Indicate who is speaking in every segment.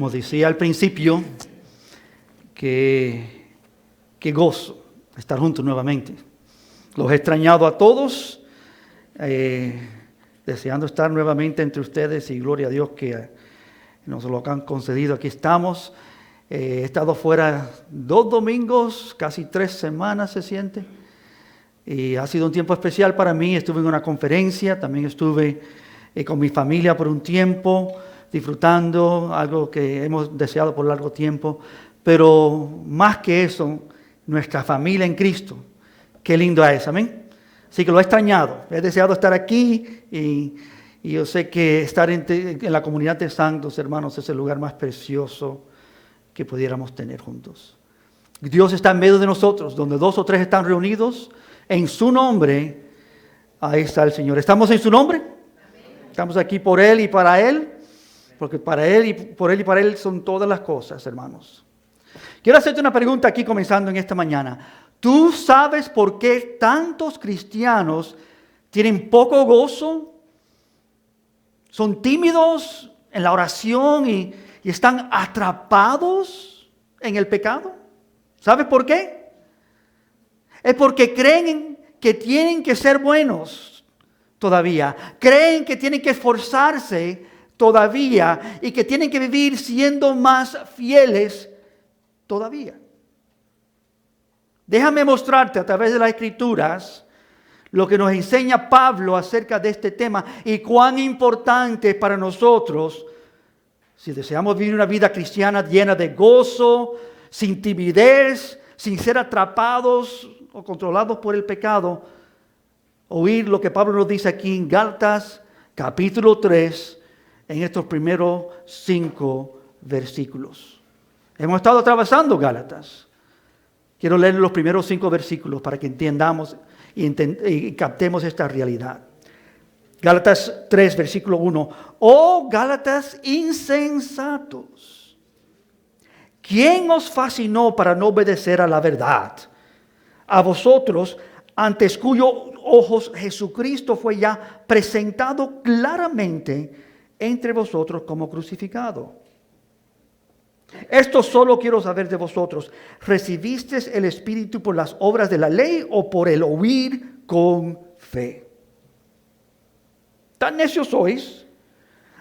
Speaker 1: Como decía al principio, qué gozo estar juntos nuevamente. Los he extrañado a todos, deseando estar nuevamente entre ustedes, y gloria a Dios que nos lo han concedido. Aquí estamos. He estado fuera 2 domingos, casi 3 semanas se siente, y ha sido un tiempo especial para mí. Estuve en una conferencia, también estuve con mi familia por un tiempo, disfrutando algo que hemos deseado por largo tiempo, pero más que eso, nuestra familia en Cristo. Qué lindo es, amén. Así que lo he extrañado, he deseado estar aquí y yo sé que estar en la comunidad de santos, hermanos, es el lugar más precioso que pudiéramos tener juntos. Dios está en medio de nosotros, donde 2 o 3 están reunidos en su nombre, ahí está el Señor. ¿Estamos en su nombre? Estamos aquí por Él y para Él, porque para Él y por Él y para Él son todas las cosas, hermanos. Quiero hacerte una pregunta aquí comenzando en esta mañana. ¿Tú sabes por qué tantos cristianos tienen poco gozo? Son tímidos en la oración y están atrapados en el pecado. ¿Sabes por qué? Es porque creen que tienen que ser buenos todavía. Creen que tienen que esforzarse todavía y que tienen que vivir siendo más fieles todavía. Déjame mostrarte a través de las Escrituras lo que nos enseña Pablo acerca de este tema y cuán importante es para nosotros, si deseamos vivir una vida cristiana llena de gozo, sin timidez, sin ser atrapados o controlados por el pecado, oír lo que Pablo nos dice aquí en Gálatas capítulo 3, en estos primeros 5 versículos. Hemos estado atravesando Gálatas. Quiero leer los primeros 5 versículos para que entendamos y captemos esta realidad. Gálatas 3, versículo 1. Oh Gálatas insensatos, ¿quién os fascinó para no obedecer a la verdad? A vosotros, antes cuyos ojos Jesucristo fue ya presentado claramente entre vosotros como crucificado. Esto solo quiero saber de vosotros. ¿Recibisteis el Espíritu por las obras de la ley o por el oír con fe? ¿Tan necios sois?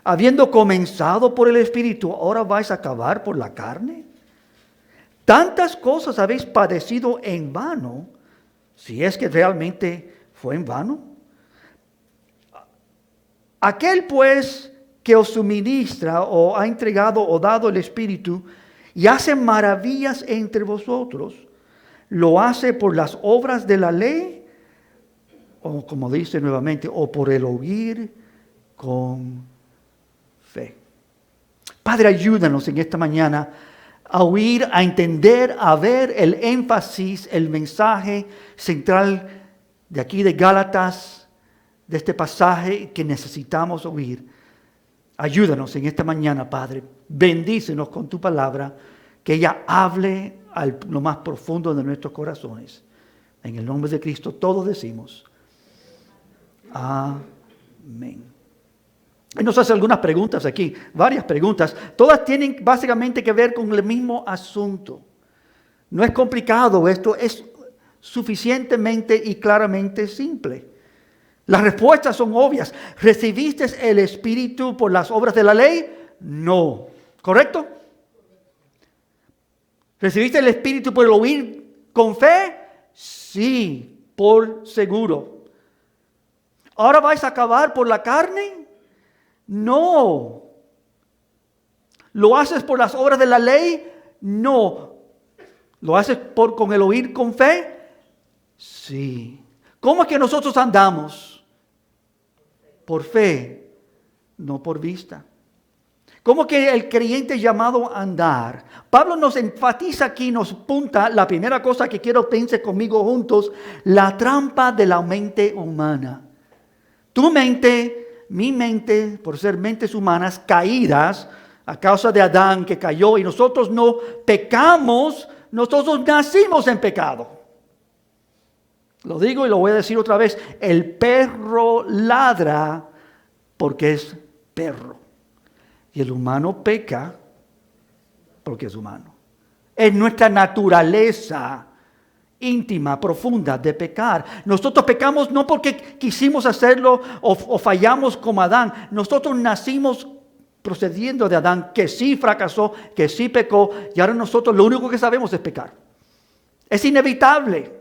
Speaker 1: Habiendo comenzado por el Espíritu, ¿ahora vais a acabar por la carne? Tantas cosas habéis padecido en vano, si es que realmente fue en vano. Aquel pues que os suministra o ha entregado o dado el Espíritu y hace maravillas entre vosotros, ¿lo hace por las obras de la ley? O como dice nuevamente, o por el oír con fe. Padre, ayúdanos en esta mañana a oír, a entender, a ver el énfasis, el mensaje central de aquí de Gálatas, de este pasaje que necesitamos oír. Ayúdanos en esta mañana, Padre. Bendícenos con tu palabra, que ella hable a lo más profundo de nuestros corazones. En el nombre de Cristo todos decimos amén. Y nos hace algunas preguntas aquí, varias preguntas. Todas tienen básicamente que ver con el mismo asunto. No es complicado, esto es suficientemente y claramente simple. Las respuestas son obvias. ¿Recibiste el Espíritu por las obras de la ley? No. ¿Correcto? ¿Recibiste el Espíritu por el oír con fe? Sí, por seguro. ¿Ahora vais a acabar por la carne? No. ¿Lo haces por las obras de la ley? No. ¿Lo haces con el oír con fe? Sí. ¿Cómo es que nosotros andamos? Por fe, no por vista. ¿Cómo que el creyente es llamado a andar? Pablo nos enfatiza aquí, nos punta la primera cosa que quiero piense conmigo juntos, la trampa de la mente humana. Tu mente, mi mente, por ser mentes humanas caídas a causa de Adán que cayó y nosotros no pecamos, nosotros nacimos en pecado. Lo digo y lo voy a decir otra vez. El perro ladra porque es perro. Y el humano peca porque es humano. Es nuestra naturaleza íntima, profunda de pecar. Nosotros pecamos no porque quisimos hacerlo o fallamos como Adán. Nosotros nacimos procediendo de Adán, que sí fracasó, que sí pecó, y ahora nosotros lo único que sabemos es pecar. Es inevitable.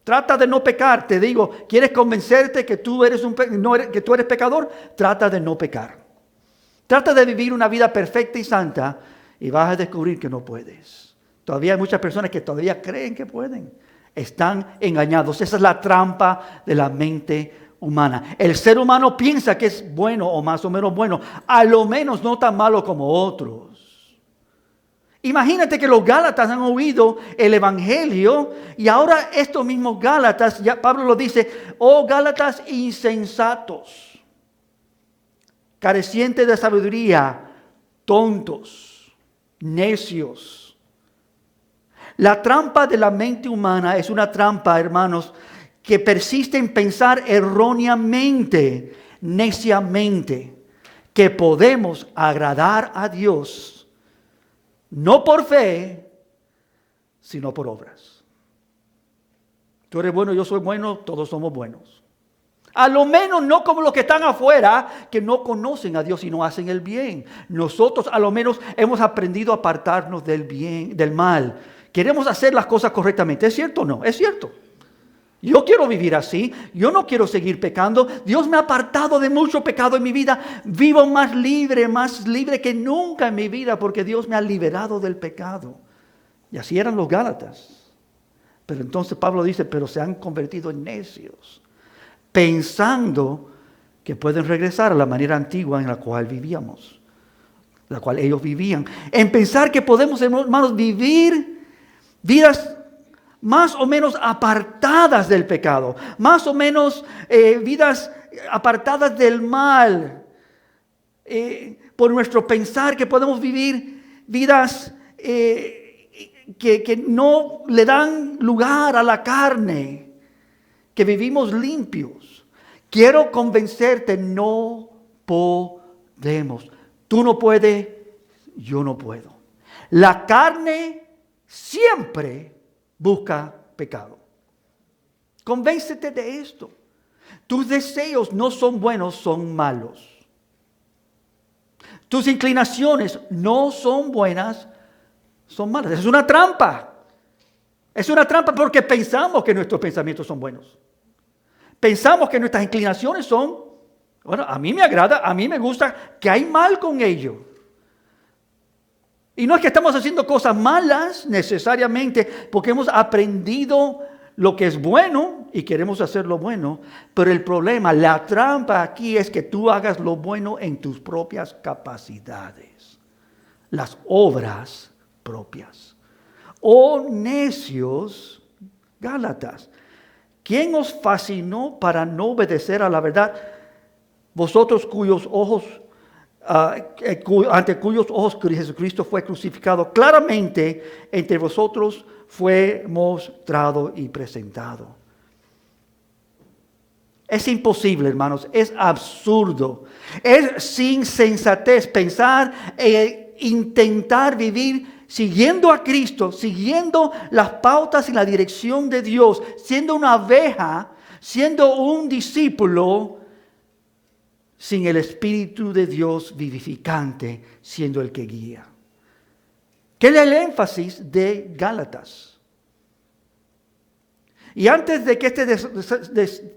Speaker 1: Trata de no pecar. Te digo, ¿quieres convencerte que tú eres que tú eres pecador? Trata de no pecar. Trata de vivir una vida perfecta y santa y vas a descubrir que no puedes. Todavía hay muchas personas que todavía creen que pueden. Están engañados. Esa es la trampa de la mente humana. El ser humano piensa que es bueno o más o menos bueno, a lo menos no tan malo como otros. Imagínate que los Gálatas han oído el Evangelio y ahora estos mismos Gálatas, ya Pablo lo dice, oh Gálatas insensatos, carecientes de sabiduría, tontos, necios. La trampa de la mente humana es una trampa, hermanos, que persiste en pensar erróneamente, neciamente, que podemos agradar a Dios, no por fe, sino por obras. Tú eres bueno, yo soy bueno, todos somos buenos. A lo menos no como los que están afuera, que no conocen a Dios y no hacen el bien. Nosotros a lo menos hemos aprendido a apartarnos del bien, del mal. Queremos hacer las cosas correctamente. ¿Es cierto o no? Es cierto. Yo quiero vivir así. Yo no quiero seguir pecando. Dios me ha apartado de mucho pecado en mi vida. Vivo más libre que nunca en mi vida porque Dios me ha liberado del pecado. Y así eran los Gálatas. Pero entonces Pablo dice, pero se han convertido en necios, pensando que pueden regresar a la manera antigua en la cual vivíamos, la cual ellos vivían. En pensar que podemos, hermanos, vivir vidas más o menos apartadas del pecado, más o menos vidas apartadas del mal, por nuestro pensar que podemos vivir vidas que no le dan lugar a la carne, que vivimos limpios. Quiero convencerte, no podemos. Tú no puedes, yo no puedo. La carne siempre busca pecado. Convéncete de esto. Tus deseos no son buenos, son malos. Tus inclinaciones no son buenas, son malas. Es una trampa. Es una trampa porque pensamos que nuestros pensamientos son buenos. Pensamos que nuestras inclinaciones son, bueno, a mí me agrada, a mí me gusta, que hay mal con ello. Y no es que estamos haciendo cosas malas necesariamente, porque hemos aprendido lo que es bueno y queremos hacer lo bueno. Pero el problema, la trampa aquí es que tú hagas lo bueno en tus propias capacidades. Las obras propias. Oh necios Gálatas, ¿quién os fascinó para no obedecer a la verdad? Vosotros cuyos ojos ante cuyos ojos Jesucristo fue crucificado, claramente entre vosotros fue mostrado y presentado. Es imposible, hermanos, es absurdo, es sin sensatez pensar e intentar vivir siguiendo a Cristo, siguiendo las pautas y la dirección de Dios, siendo una oveja, siendo un discípulo, sin el Espíritu de Dios vivificante siendo el que guía. ¿Qué es el énfasis de Gálatas? Y antes de que este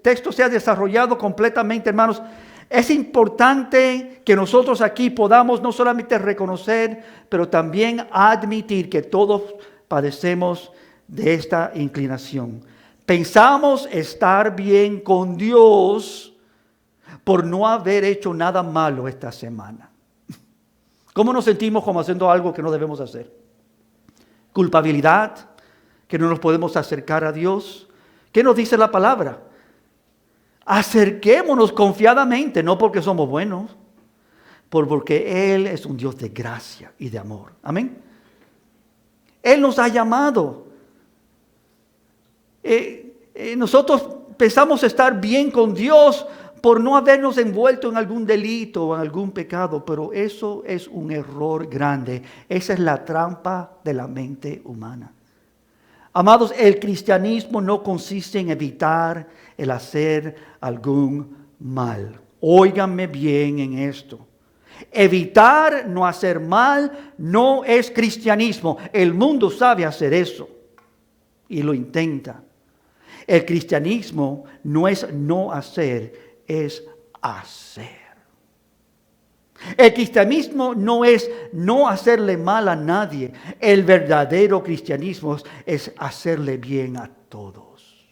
Speaker 1: texto sea desarrollado completamente, hermanos, es importante que nosotros aquí podamos no solamente reconocer, pero también admitir que todos padecemos de esta inclinación. Pensamos estar bien con Dios por no haber hecho nada malo esta semana. ¿Cómo nos sentimos como haciendo algo que no debemos hacer? Culpabilidad, que no nos podemos acercar a Dios. ¿Qué nos dice la palabra? Acerquémonos confiadamente, no porque somos buenos, porque Él es un Dios de gracia y de amor. Amén. Él nos ha llamado. Nosotros pensamos estar bien con Dios por no habernos envuelto en algún delito o en algún pecado, pero eso es un error grande. Esa es la trampa de la mente humana. Amados, el cristianismo no consiste en evitar el hacer algún mal. Óiganme bien en esto. Evitar no hacer mal no es cristianismo. El mundo sabe hacer eso y lo intenta. El cristianismo no es no hacer, es hacer. El cristianismo no es no hacerle mal a nadie. El verdadero cristianismo es hacerle bien a todos.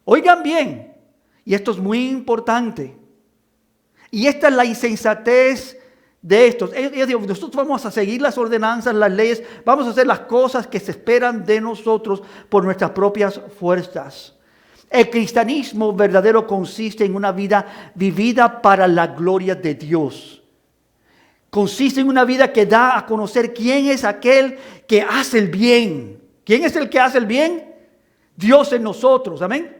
Speaker 1: Oigan bien, y esto es muy importante. Y esta es la insensatez de estos. Ellos digo, nosotros vamos a seguir las ordenanzas, las leyes, vamos a hacer las cosas que se esperan de nosotros por nuestras propias fuerzas. El cristianismo verdadero consiste en una vida vivida para la gloria de Dios. Consiste en una vida que da a conocer quién es aquel que hace el bien. ¿Quién es el que hace el bien? Dios en nosotros, amén.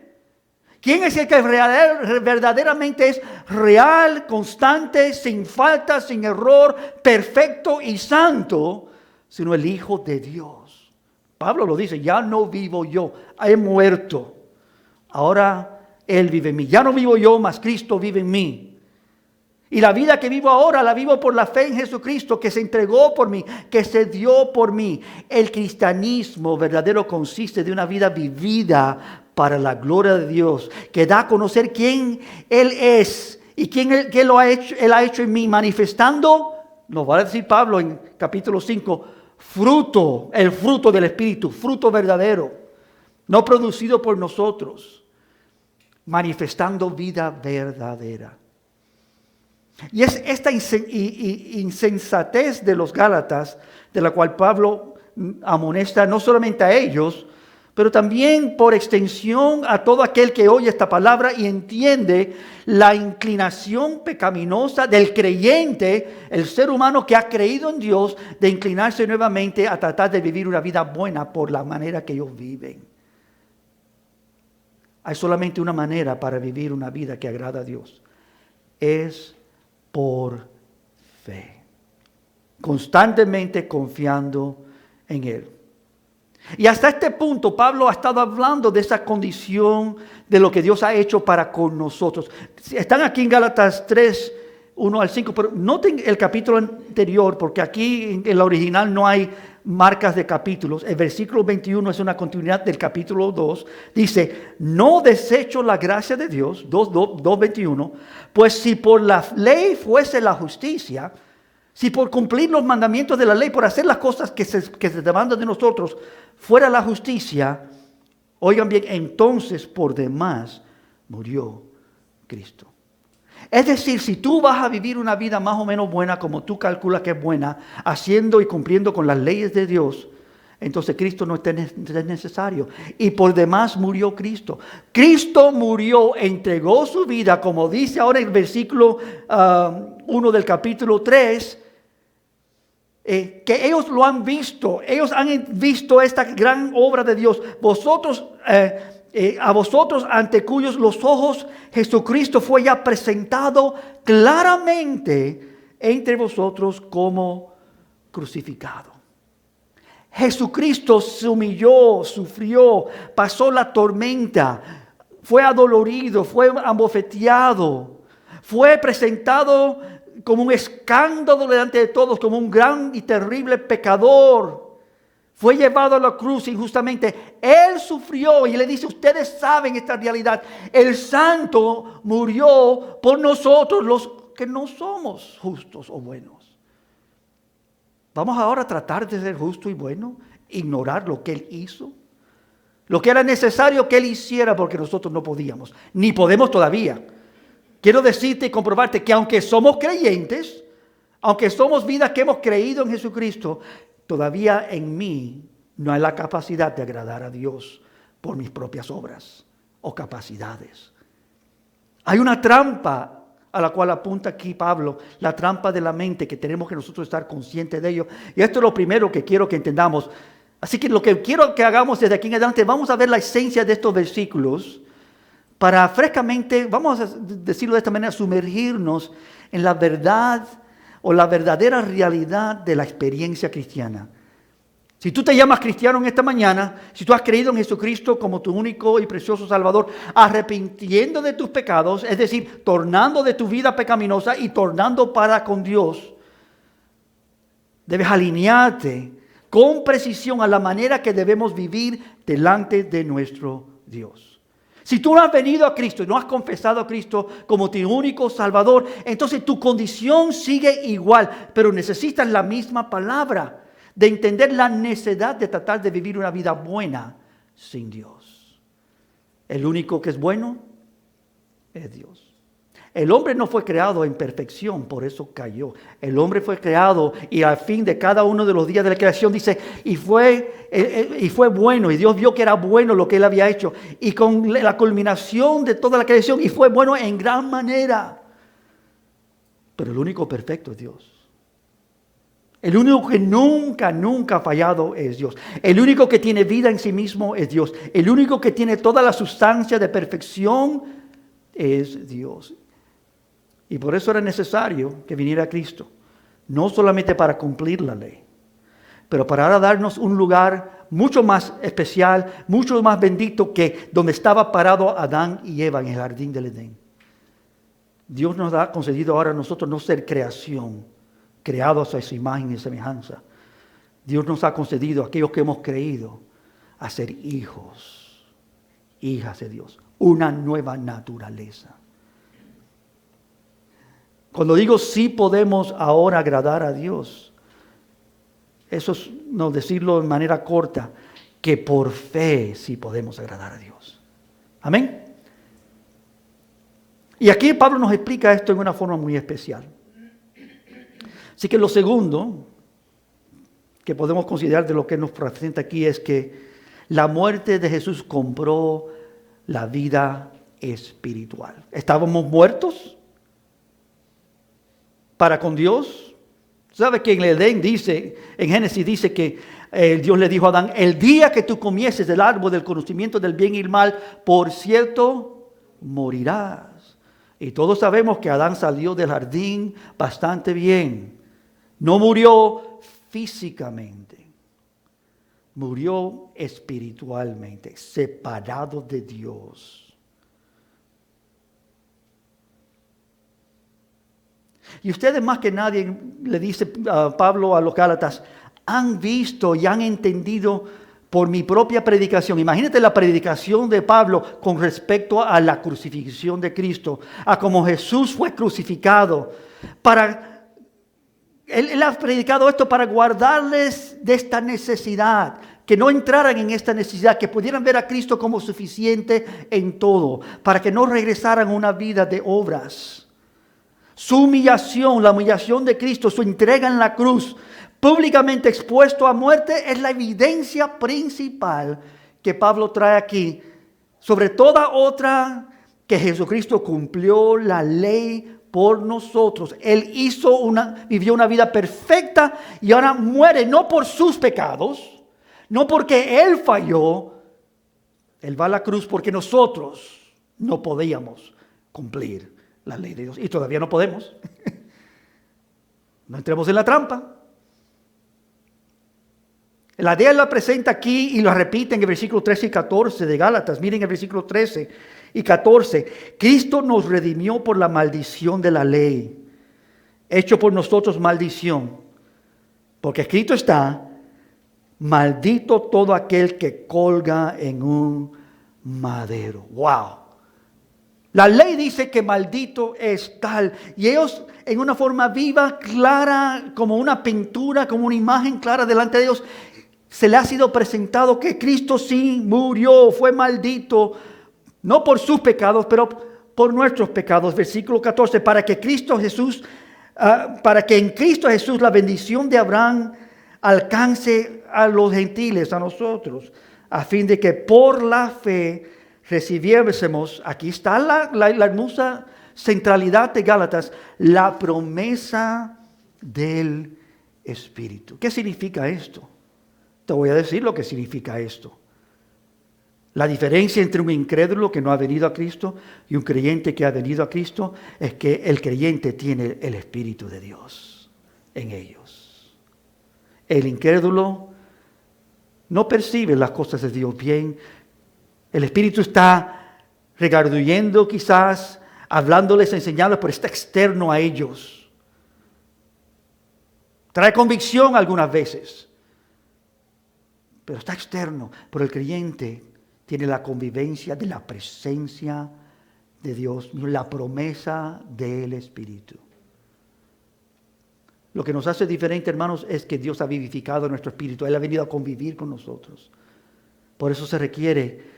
Speaker 1: ¿Quién es el que verdaderamente es real, constante, sin falta, sin error, perfecto y santo? Sino el Hijo de Dios. Pablo lo dice, ya no vivo yo, he muerto. Ahora Él vive en mí. Ya no vivo yo, mas Cristo vive en mí. Y la vida que vivo ahora la vivo por la fe en Jesucristo, que se entregó por mí, que se dio por mí. El cristianismo verdadero consiste de una vida vivida para la gloria de Dios, que da a conocer quién Él es y quién Él ha hecho en mí, manifestando, nos va a decir Pablo en capítulo 5, fruto, el fruto del Espíritu, fruto verdadero, no producido por nosotros, manifestando vida verdadera. Y es esta insensatez de los Gálatas, de la cual Pablo amonesta no solamente a ellos, pero también por extensión a todo aquel que oye esta palabra y entiende la inclinación pecaminosa del creyente, el ser humano que ha creído en Dios, de inclinarse nuevamente a tratar de vivir una vida buena por la manera que ellos viven. Hay solamente una manera para vivir una vida que agrada a Dios. Es por fe. Constantemente confiando en Él. Y hasta este punto Pablo ha estado hablando de esa condición de lo que Dios ha hecho para con nosotros. Están aquí en Gálatas 3, 1 al 5, pero noten el capítulo anterior, porque aquí en la original no hay marcas de capítulos. El versículo 21 es una continuidad del capítulo 2. Dice, no desecho la gracia de Dios, 2:21, pues si por la ley fuese la justicia, si por cumplir los mandamientos de la ley, por hacer las cosas que se demandan de nosotros, fuera la justicia, oigan bien, entonces por demás murió Cristo. Es decir, si tú vas a vivir una vida más o menos buena, como tú calculas que es buena, haciendo y cumpliendo con las leyes de Dios, entonces Cristo no es necesario. Y por demás murió Cristo. Cristo murió, entregó su vida, como dice ahora en el versículo 1 del capítulo 3, que ellos lo han visto. Ellos han visto esta gran obra de Dios. A vosotros ante cuyos los ojos Jesucristo fue ya presentado claramente entre vosotros como crucificado. Jesucristo se humilló, sufrió, pasó la tormenta, fue adolorido, fue abofeteado, fue presentado como un escándalo delante de todos, como un gran y terrible pecador. Fue llevado a la cruz injustamente. Él sufrió y le dice, ustedes saben esta realidad. El santo murió por nosotros, los que no somos justos o buenos. Vamos ahora a tratar de ser justo y bueno, ignorar lo que Él hizo. Lo que era necesario que Él hiciera porque nosotros no podíamos, ni podemos todavía. Quiero decirte y comprobarte que aunque somos creyentes, aunque somos vidas que hemos creído en Jesucristo, todavía en mí no hay la capacidad de agradar a Dios por mis propias obras o capacidades. Hay una trampa a la cual apunta aquí Pablo, la trampa de la mente, que tenemos que nosotros estar conscientes de ello. Y esto es lo primero que quiero que entendamos. Así que lo que quiero que hagamos desde aquí en adelante, vamos a ver la esencia de estos versículos para frescamente, vamos a decirlo de esta manera, sumergirnos en la verdad o la verdadera realidad de la experiencia cristiana. Si tú te llamas cristiano en esta mañana, si tú has creído en Jesucristo como tu único y precioso Salvador, arrepintiendo de tus pecados, es decir, tornando de tu vida pecaminosa y tornando para con Dios, debes alinearte con precisión a la manera que debemos vivir delante de nuestro Dios. Si tú no has venido a Cristo y no has confesado a Cristo como tu único Salvador, entonces tu condición sigue igual, pero necesitas la misma palabra de entender la necesidad de tratar de vivir una vida buena sin Dios. El único que es bueno es Dios. El hombre no fue creado en perfección, por eso cayó. El hombre fue creado y al fin de cada uno de los días de la creación dice, y fue bueno, y Dios vio que era bueno lo que él había hecho. Y con la culminación de toda la creación, y fue bueno en gran manera. Pero el único perfecto es Dios. El único que nunca ha fallado es Dios. El único que tiene vida en sí mismo es Dios. El único que tiene toda la sustancia de perfección es Dios. Y por eso era necesario que viniera Cristo. No solamente para cumplir la ley, pero para ahora darnos un lugar mucho más especial, mucho más bendito que donde estaba parado Adán y Eva en el jardín del Edén. Dios nos ha concedido ahora a nosotros no ser creación, creados a su imagen y semejanza. Dios nos ha concedido a aquellos que hemos creído a ser hijos, hijas de Dios, una nueva naturaleza. Cuando digo sí podemos ahora agradar a Dios, eso es no decirlo de manera corta, que por fe sí podemos agradar a Dios. Amén. Y aquí Pablo nos explica esto en una forma muy especial. Así que lo segundo que podemos considerar de lo que nos presenta aquí es que la muerte de Jesús compró la vida espiritual. Estábamos muertos para con Dios. ¿Sabe que en el Edén dice, en Génesis dice que Dios le dijo a Adán, el día que tú comieses del árbol del conocimiento del bien y el mal, por cierto, morirás. Y todos sabemos que Adán salió del jardín bastante bien. No murió físicamente, murió espiritualmente, separado de Dios. Y ustedes más que nadie, le dice Pablo a los Gálatas, han visto y han entendido por mi propia predicación. Imagínate la predicación de Pablo con respecto a la crucifixión de Cristo, a cómo Jesús fue crucificado. Él ha predicado esto para guardarles de esta necesidad, que no entraran en esta necesidad, que pudieran ver a Cristo como suficiente en todo, para que no regresaran a una vida de obras. Su humillación, la humillación de Cristo, su entrega en la cruz, públicamente expuesto a muerte, es la evidencia principal que Pablo trae aquí. Sobre toda otra, que Jesucristo cumplió la ley por nosotros. Él vivió una vida perfecta y ahora muere no por sus pecados, no porque Él falló. Él va a la cruz porque nosotros no podíamos cumplir la ley de Dios. Y todavía no podemos. No entremos en la trampa. La idea la presenta aquí y lo repite en el versículo 13 y 14 de Gálatas. Miren el versículo 13 y 14. Cristo nos redimió por la maldición de la ley, hecho por nosotros maldición. Porque escrito está, maldito todo aquel que colga en un madero. ¡Wow! La ley dice que maldito es tal. Y ellos en una forma viva, clara, como una pintura, como una imagen clara delante de Dios, se le ha sido presentado que Cristo sí murió, fue maldito, no por sus pecados, pero por nuestros pecados. Versículo 14, para que en Cristo Jesús la bendición de Abraham alcance a los gentiles, a nosotros, a fin de que por la fe recibiésemos, aquí está la hermosa centralidad de Gálatas, la promesa del Espíritu. ¿Qué significa esto? Te voy a decir lo que significa esto. La diferencia entre un incrédulo que no ha venido a Cristo y un creyente que ha venido a Cristo es que el creyente tiene el Espíritu de Dios en ellos. El incrédulo no percibe las cosas de Dios bien. El Espíritu está regarduyendo quizás, hablándoles, enseñándoles, pero está externo a ellos. Trae convicción algunas veces, pero está externo. Pero el creyente tiene la convivencia de la presencia de Dios, la promesa del Espíritu. Lo que nos hace diferente, hermanos, es que Dios ha vivificado nuestro espíritu. Él ha venido a convivir con nosotros. Por eso se requiere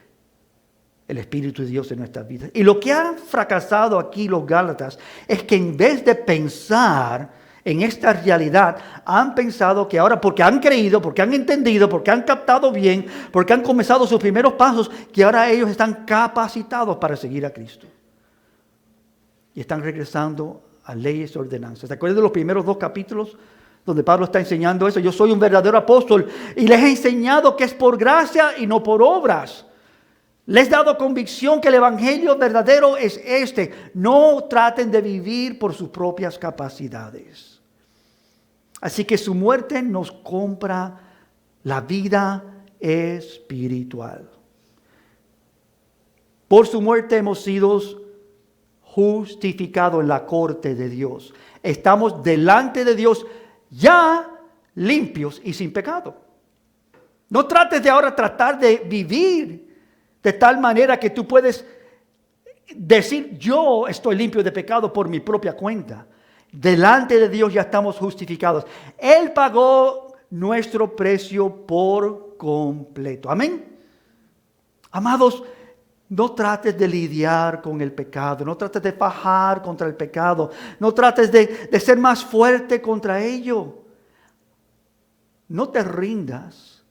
Speaker 1: el Espíritu de Dios en nuestras vidas. Y lo que han fracasado aquí los Gálatas es que en vez de pensar en esta realidad, han pensado que ahora, porque han creído, porque han entendido, porque han captado bien, porque han comenzado sus primeros pasos, que ahora ellos están capacitados para seguir a Cristo. Y están regresando a leyes y ordenanzas. ¿Se acuerdan de los primeros 2 capítulos donde Pablo está enseñando eso? Yo soy un verdadero apóstol y les he enseñado que es por gracia y no por obras. Les he dado convicción que el evangelio verdadero es este. No traten de vivir por sus propias capacidades. Así que su muerte nos compra la vida espiritual. Por su muerte hemos sido justificado en la corte de Dios. Estamos delante de Dios ya limpios y sin pecado. No trates de ahora tratar de vivir de tal manera que tú puedes decir yo estoy limpio de pecado por mi propia cuenta. Delante de Dios ya estamos justificados. Él pagó nuestro precio por completo. Amén. Amados, no trates de lidiar con el pecado, no trates de fajar contra el pecado, no trates de ser más fuerte contra ello. No te rindas,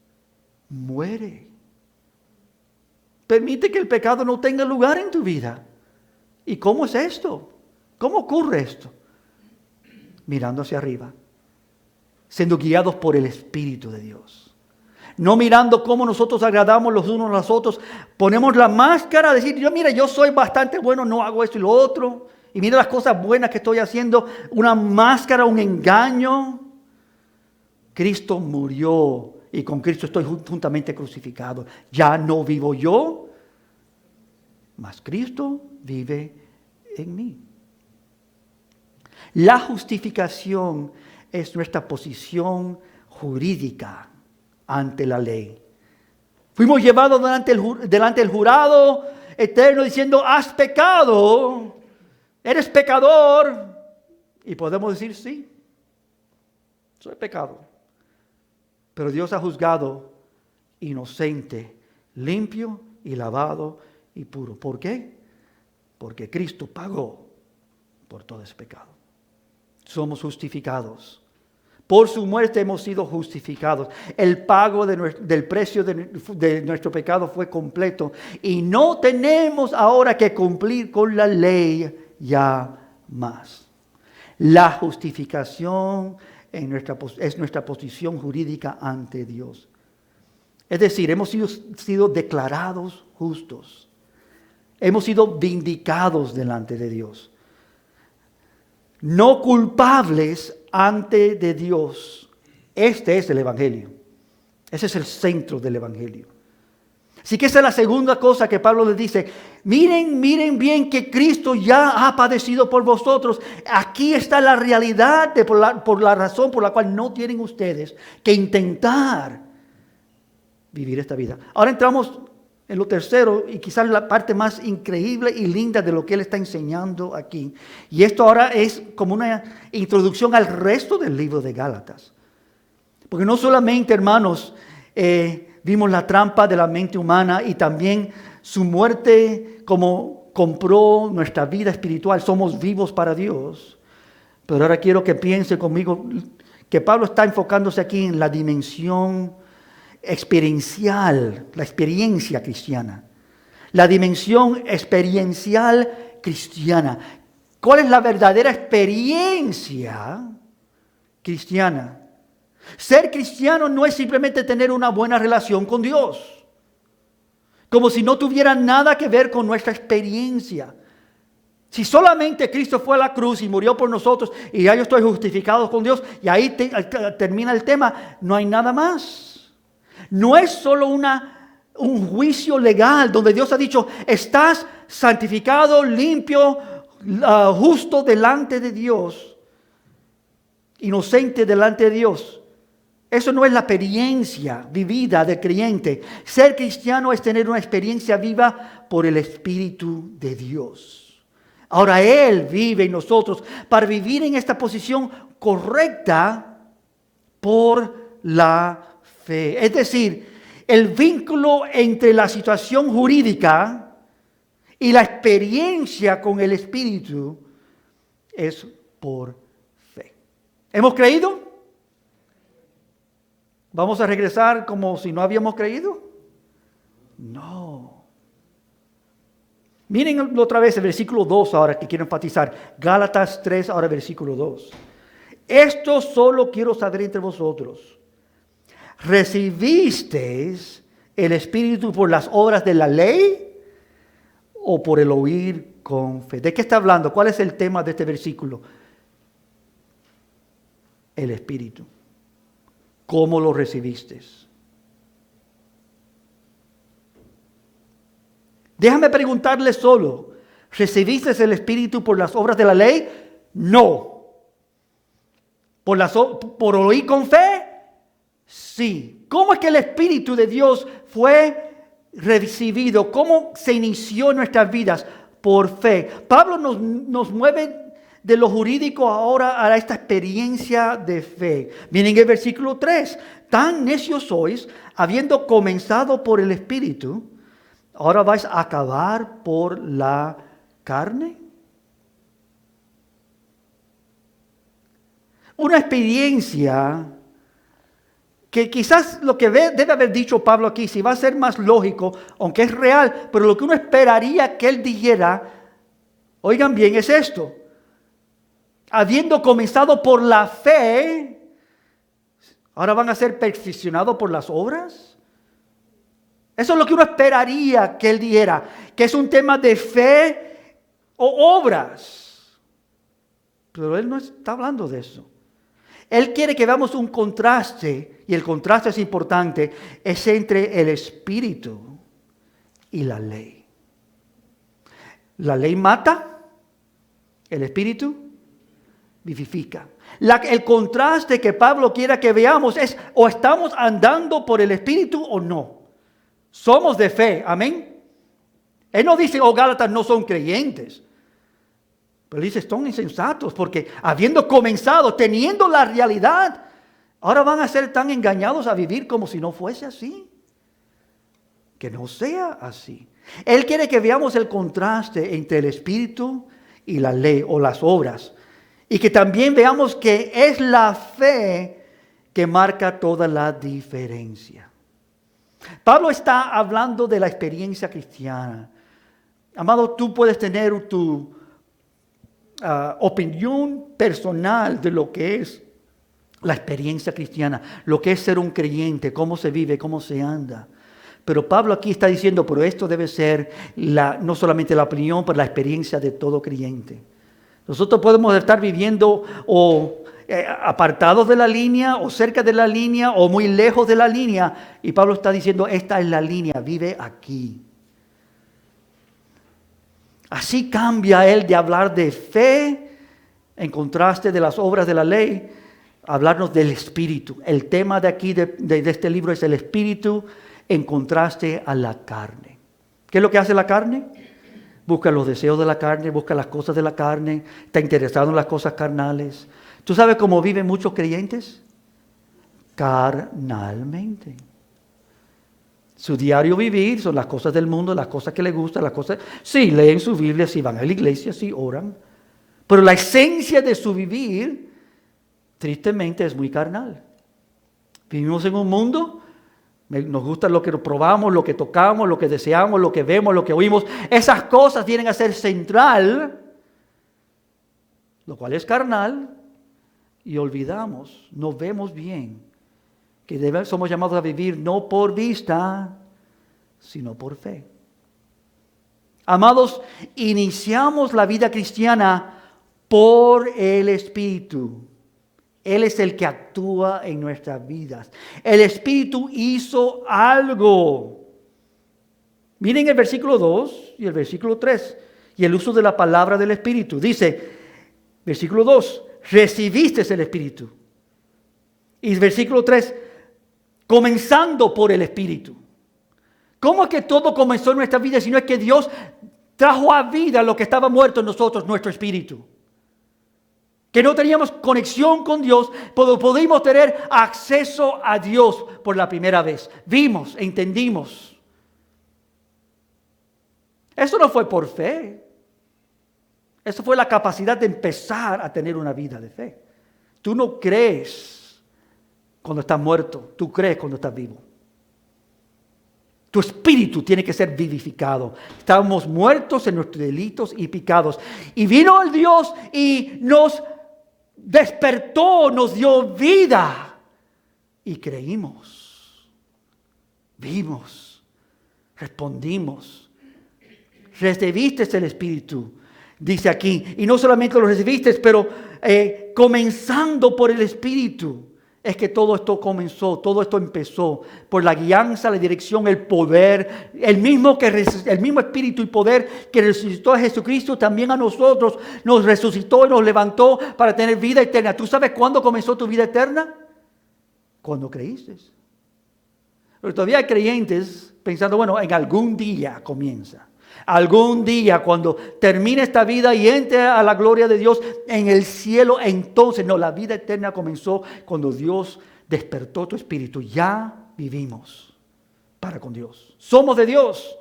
Speaker 1: muere. Permite que el pecado no tenga lugar en tu vida. ¿Y cómo es esto? ¿Cómo ocurre esto? Mirando hacia arriba, siendo guiados por el Espíritu de Dios. No mirando cómo nosotros agradamos los unos a los otros. Ponemos la máscara, decir, yo soy bastante bueno, no hago esto y lo otro. Y mira las cosas buenas que estoy haciendo. Una máscara, un engaño. Cristo murió y con Cristo estoy juntamente crucificado. Ya no vivo yo, mas Cristo vive en mí. La justificación es nuestra posición jurídica ante la ley. Fuimos llevados delante del jurado eterno diciendo, has pecado, eres pecador. Y podemos decir, sí, soy pecado. Pero Dios ha juzgado inocente, limpio y lavado y puro. ¿Por qué? Porque Cristo pagó por todo ese pecado. Somos justificados. Por su muerte hemos sido justificados. El pago del precio de nuestro pecado fue completo. Y no tenemos ahora que cumplir con la ley ya más. La justificación es nuestra posición jurídica ante Dios. Es decir, hemos sido declarados justos. Hemos sido vindicados delante de Dios. No culpables ante de Dios. Este es el Evangelio. Ese es el centro del Evangelio. Así que esa es la segunda cosa que Pablo les dice. Miren bien que Cristo ya ha padecido por vosotros. Aquí está la realidad por la razón por la cual no tienen ustedes que intentar vivir esta vida. Ahora entramos en lo tercero y quizás la parte más increíble y linda de lo que él está enseñando aquí. Y esto ahora es como una introducción al resto del libro de Gálatas. Porque no solamente, hermanos, vimos la trampa de la mente humana y también su muerte como compró nuestra vida espiritual. Somos vivos para Dios. Pero ahora quiero que piense conmigo que Pablo está enfocándose aquí en la dimensión experiencial, la experiencia cristiana. La dimensión experiencial cristiana. ¿Cuál es la verdadera experiencia cristiana? Ser cristiano no es simplemente tener una buena relación con Dios. Como si no tuviera nada que ver con nuestra experiencia. Si solamente Cristo fue a la cruz y murió por nosotros y ya yo estoy justificado con Dios y ahí termina el tema, no hay nada más. No es solo un juicio legal donde Dios ha dicho, estás santificado, limpio, justo delante de Dios, inocente delante de Dios. Eso no es la experiencia vivida del creyente. Ser cristiano es tener una experiencia viva por el Espíritu de Dios. Ahora Él vive en nosotros para vivir en esta posición correcta por la fe. Es decir, el vínculo entre la situación jurídica y la experiencia con el Espíritu es por fe. ¿Hemos creído? ¿Vamos a regresar como si no habíamos creído? No. Miren otra vez el versículo 2 ahora que quiero enfatizar. Gálatas 3, ahora versículo 2. Esto solo quiero saber entre vosotros. ¿Recibisteis el Espíritu por las obras de la ley o por el oír con fe? ¿De qué está hablando? ¿Cuál es el tema de este versículo? El Espíritu. ¿Cómo lo recibiste? Déjame preguntarle solo, ¿recibiste el Espíritu por las obras de la ley? No. ¿Por oír con fe? Sí. ¿Cómo es que el Espíritu de Dios fue recibido? ¿Cómo se inició en nuestras vidas? Por fe. Pablo nos mueve de lo jurídico ahora a esta experiencia de fe. Miren el versículo 3. Tan necios sois, habiendo comenzado por el Espíritu, ¿ahora vais a acabar por la carne? Una experiencia que quizás lo que debe haber dicho Pablo aquí, si va a ser más lógico, aunque es real, pero lo que uno esperaría que él dijera, oigan bien, es esto. Habiendo comenzado por la fe, ¿ahora van a ser perfeccionados por las obras? Eso es lo que uno esperaría que él dijera, que es un tema de fe o obras. Pero él no está hablando de eso. Él quiere que veamos un contraste, y el contraste es importante, es entre el Espíritu y la ley. La ley mata, el Espíritu vivifica. El contraste que Pablo quiere que veamos es o estamos andando por el Espíritu o no. Somos de fe, amén. Él no dice, oh Gálatas no son creyentes. Pero dice, son insensatos porque habiendo comenzado, teniendo la realidad, ahora van a ser tan engañados a vivir como si no fuese así. Que no sea así. Él quiere que veamos el contraste entre el Espíritu y la ley o las obras. Y que también veamos que es la fe que marca toda la diferencia. Pablo está hablando de la experiencia cristiana. Amado, tú puedes tener tu opinión personal de lo que es la experiencia cristiana, lo que es ser un creyente, cómo se vive, cómo se anda. Pero Pablo aquí está diciendo, pero esto debe ser no solamente la opinión, pero la experiencia de todo creyente. Nosotros podemos estar viviendo apartados de la línea, o cerca de la línea, o muy lejos de la línea. Y Pablo está diciendo, esta es la línea, vive aquí. Así cambia él de hablar de fe, en contraste de las obras de la ley, a hablarnos del Espíritu. El tema de aquí, de este libro, es el Espíritu en contraste a la carne. ¿Qué es lo que hace la carne? Busca los deseos de la carne, busca las cosas de la carne, está interesado en las cosas carnales. ¿Tú sabes cómo viven muchos creyentes? Carnalmente. Su diario vivir son las cosas del mundo, las cosas que les gustan, las cosas... Sí, leen su Biblia, sí van a la iglesia, sí oran. Pero la esencia de su vivir, tristemente, es muy carnal. Vivimos en un mundo... Nos gusta lo que probamos, lo que tocamos, lo que deseamos, lo que vemos, lo que oímos. Esas cosas vienen a ser central, lo cual es carnal, y olvidamos, no vemos bien, que somos llamados a vivir no por vista, sino por fe. Amados, iniciamos la vida cristiana por el Espíritu. Él es el que actúa en nuestras vidas. El Espíritu hizo algo. Miren el versículo 2 y el versículo 3 y el uso de la palabra del Espíritu. Dice, versículo 2, recibiste el Espíritu. Y versículo 3, comenzando por el Espíritu. ¿Cómo es que todo comenzó en nuestra vida? Si no es que Dios trajo a vida lo que estaba muerto en nosotros, nuestro espíritu. Que no teníamos conexión con Dios, pero pudimos tener acceso a Dios por la primera vez. Vimos, entendimos. Eso no fue por fe. Eso fue la capacidad de empezar a tener una vida de fe. Tú no crees cuando estás muerto, tú crees cuando estás vivo. Tu espíritu tiene que ser vivificado. Estábamos muertos en nuestros delitos y pecados. Y vino el Dios y nos despertó, nos dio vida. Y creímos. Vimos. Respondimos. Recibiste el Espíritu. Dice aquí. Y no solamente lo recibiste, pero comenzando por el Espíritu. Es que todo esto comenzó, todo esto empezó por la guianza, la dirección, el poder, el mismo espíritu y poder que resucitó a Jesucristo también a nosotros nos resucitó y nos levantó para tener vida eterna. ¿Tú sabes cuándo comenzó tu vida eterna? Cuando creíste. Pero todavía hay creyentes pensando, bueno, en algún día comienza. Algún día cuando termine esta vida y entre a la gloria de Dios en el cielo, entonces no, la vida eterna comenzó cuando Dios despertó tu espíritu. Ya vivimos para con Dios. Somos de Dios.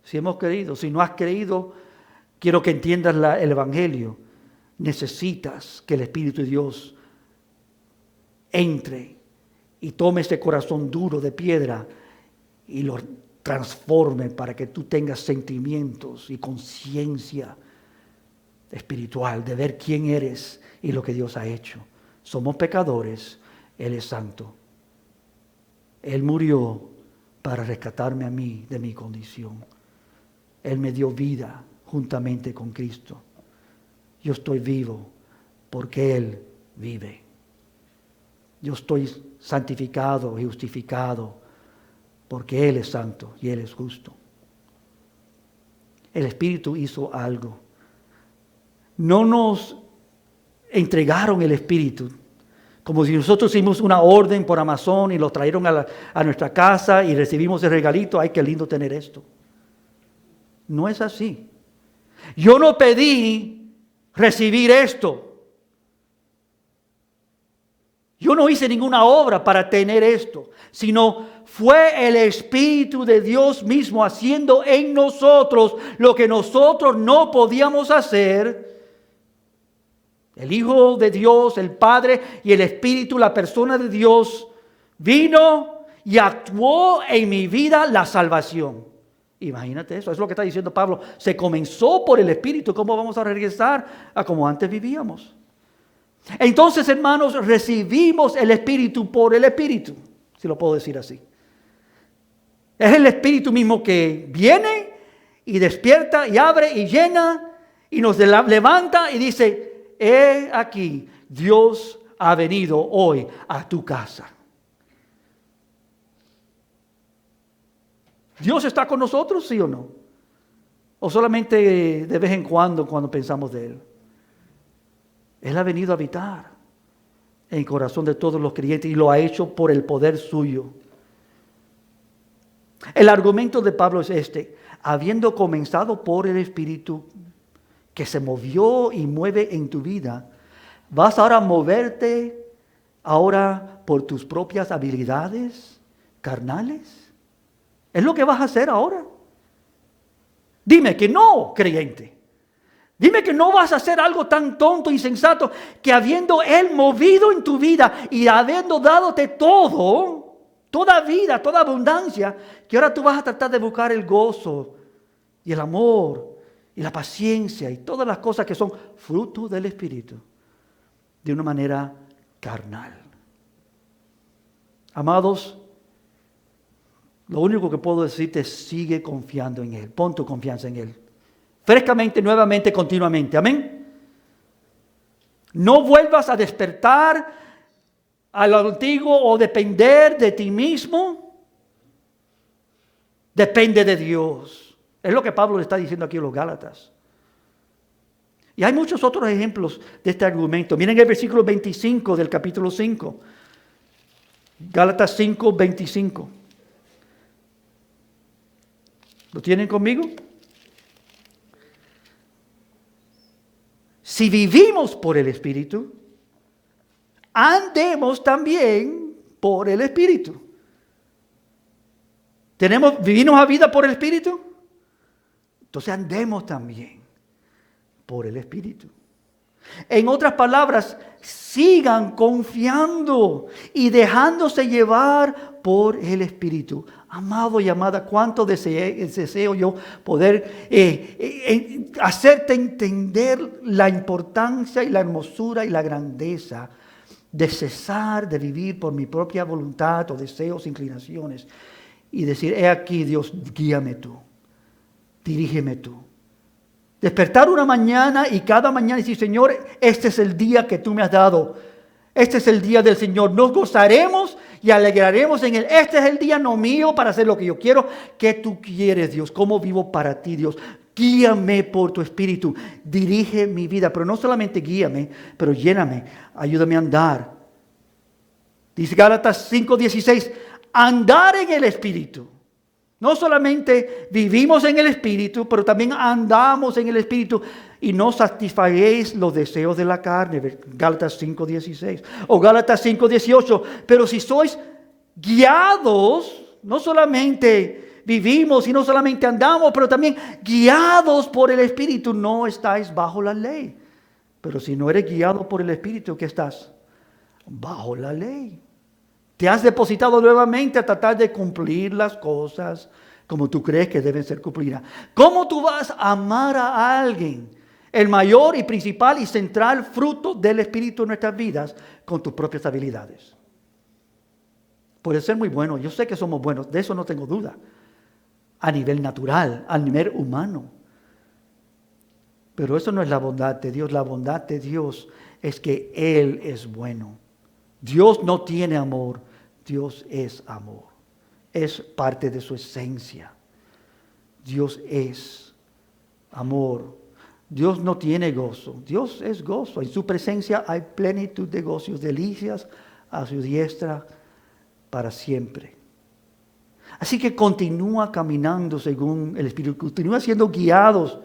Speaker 1: Si hemos creído, si no has creído, quiero que entiendas el Evangelio. Necesitas que el Espíritu de Dios entre y tome ese corazón duro de piedra y lo transforme para que tú tengas sentimientos y conciencia espiritual de ver quién eres y lo que Dios ha hecho. Somos pecadores, Él es santo. Él murió para rescatarme a mí de mi condición. Él me dio vida juntamente con Cristo. Yo estoy vivo porque Él vive. Yo estoy santificado y justificado porque Él es santo y Él es justo. El Espíritu hizo algo. No nos entregaron el Espíritu como si nosotros hicimos una orden por Amazon y lo trajeron a nuestra casa y recibimos el regalito. ¡Ay, qué lindo tener esto! No es así. Yo no pedí recibir esto. Yo no hice ninguna obra para tener esto, sino fue el Espíritu de Dios mismo haciendo en nosotros lo que nosotros no podíamos hacer. El Hijo de Dios, el Padre y el Espíritu, la persona de Dios, vino y actuó en mi vida la salvación. Imagínate eso, es lo que está diciendo Pablo. Se comenzó por el Espíritu. ¿Cómo vamos a regresar a como antes vivíamos? Entonces, hermanos, recibimos el Espíritu por el Espíritu, si lo puedo decir así. Es el Espíritu mismo que viene y despierta y abre y llena y nos levanta y dice, he aquí, Dios ha venido hoy a tu casa. ¿Dios está con nosotros, sí o no? ¿O solamente de vez en cuando pensamos de Él? Él ha venido a habitar en el corazón de todos los creyentes y lo ha hecho por el poder suyo. El argumento de Pablo es este: habiendo comenzado por el Espíritu que se movió y mueve en tu vida, ¿vas ahora a moverte ahora por tus propias habilidades carnales? ¿Es lo que vas a hacer ahora? Dime que no, creyente. Dime que no vas a hacer algo tan tonto, insensato, que habiendo Él movido en tu vida y habiendo dándote todo, toda vida, toda abundancia, que ahora tú vas a tratar de buscar el gozo y el amor y la paciencia y todas las cosas que son fruto del Espíritu de una manera carnal. Amados, Lo único que puedo decirte es sigue confiando en Él. Pon tu confianza en Él. Frescamente, nuevamente, continuamente. Amén. No vuelvas a despertar a lo antiguo o depender de ti mismo. Depende de Dios. Es lo que Pablo le está diciendo aquí a los Gálatas. Y hay muchos otros ejemplos de este argumento. Miren el versículo 25 del capítulo 5. Gálatas 5, 25. ¿Lo tienen conmigo? Si vivimos por el Espíritu, andemos también por el Espíritu. ¿Vivimos a vida por el Espíritu? Entonces andemos también por el Espíritu. En otras palabras, sigan confiando y dejándose llevar por el Espíritu. Amado y amada, cuánto deseo yo poder hacerte entender la importancia y la hermosura y la grandeza de cesar de vivir por mi propia voluntad o deseos, inclinaciones, y decir, he aquí Dios, guíame tú, dirígeme tú. Despertar una mañana y cada mañana decir, Señor, este es el día que tú me has dado. Este es el día del Señor. Nos gozaremos y alegraremos en Él. Este es el día no mío para hacer lo que yo quiero. ¿Qué tú quieres, Dios? ¿Cómo vivo para ti, Dios? Guíame por tu Espíritu. Dirige mi vida. Pero no solamente guíame, pero lléname. Ayúdame a andar. Dice Gálatas 5:16. Andar en el Espíritu. No solamente vivimos en el Espíritu, pero también andamos en el Espíritu y no satisfaguéis los deseos de la carne. Gálatas 5:16 o Gálatas 5:18. Pero si sois guiados, no solamente vivimos y no solamente andamos, pero también guiados por el Espíritu, no estáis bajo la ley. Pero si no eres guiado por el Espíritu, ¿qué estás? Bajo la ley. Te has depositado nuevamente a tratar de cumplir las cosas como tú crees que deben ser cumplidas. ¿Cómo tú vas a amar a alguien? El mayor y principal y central fruto del Espíritu en nuestras vidas con tus propias habilidades. Puede ser muy bueno. Yo sé que somos buenos. De eso no tengo duda. A nivel natural, a nivel humano. Pero eso no es la bondad de Dios. La bondad de Dios es que Él es bueno. Dios no tiene amor, Dios es amor. Es parte de su esencia. Dios es amor. Dios no tiene gozo, Dios es gozo. En su presencia hay plenitud de gozos, delicias a su diestra para siempre. Así que continúa caminando según el Espíritu, continúa siendo guiados.